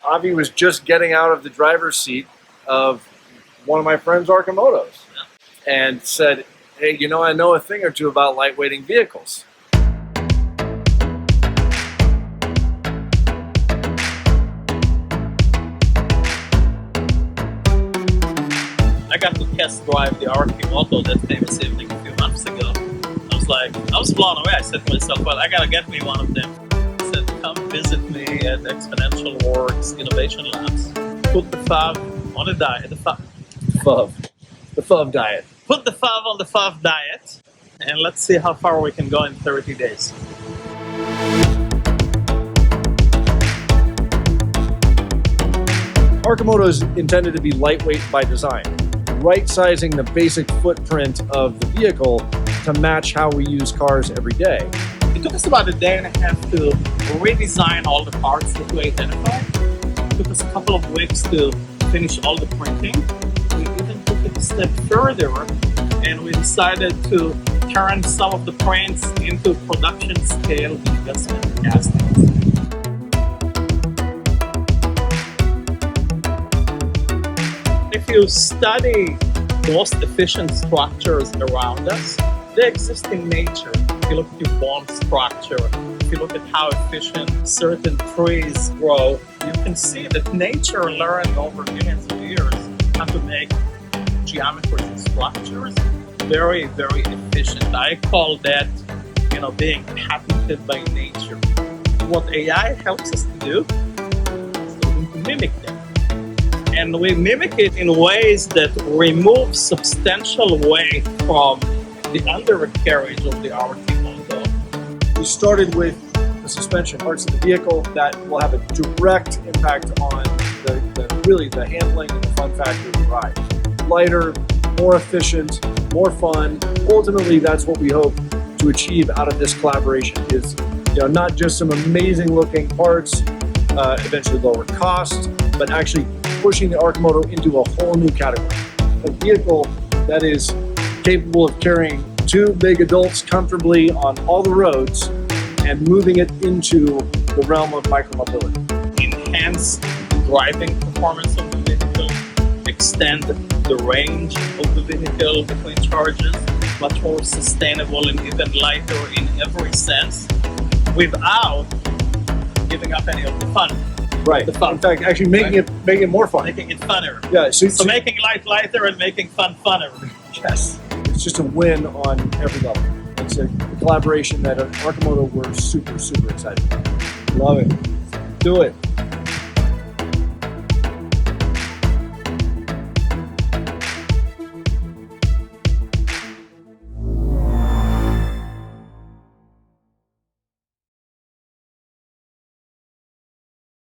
Avi was just getting out of the driver's seat of one of my friend's Arcimotos and said, hey, you know, I know a thing or two about lightweighting vehicles. I got to test drive the Arcimoto that famous evening a few months ago. I was blown away. I said to myself, well, I gotta get me one of them. He said, come visit me at Exponential Works Innovation Labs. Put the FAV on a diet. The FAV diet. Put the FAV on the FAV diet, and let's see how far we can go in 30 days. Arcimoto is intended to be lightweight by design, right-sizing the basic footprint of the vehicle to match how we use cars every day. It took us about a day and a half to redesign all the parts that we identified. It took us a couple of weeks to finish all the printing. We even took it a step further, and we decided to turn some of the prints into production scale investment castings. If you study the most efficient structures around us, they exist in nature. If you look at your bone structure, if you look at how efficient certain trees grow, you can see that nature learned over millions of years how to make geometries and structures very, very efficient. I call that, being patented by nature. What AI helps us to do is to mimic them. And we mimic it in ways that remove substantial weight from the undercarriage of the Arcimoto. We started with the suspension parts of the vehicle that will have a direct impact on the handling and the fun factor of the ride. Lighter, more efficient, more fun. Ultimately, that's what we hope to achieve out of this collaboration is, not just some amazing looking parts, eventually lower cost, but actually pushing the Arcimoto into a whole new category. A vehicle that is capable of carrying two big adults comfortably on all the roads and moving it into the realm of micromobility. Enhance driving performance of the vehicle, extend the range of the vehicle between charges, much more sustainable and even lighter in every sense, without giving up any of the fun. Right. The fun. In fact, actually making it more fun. Making it funner. Yeah. So making life lighter and making fun funner. Yes. It's just a win on every level. It's a collaboration that at Arcimoto we're super, super excited about. Love it. Do it.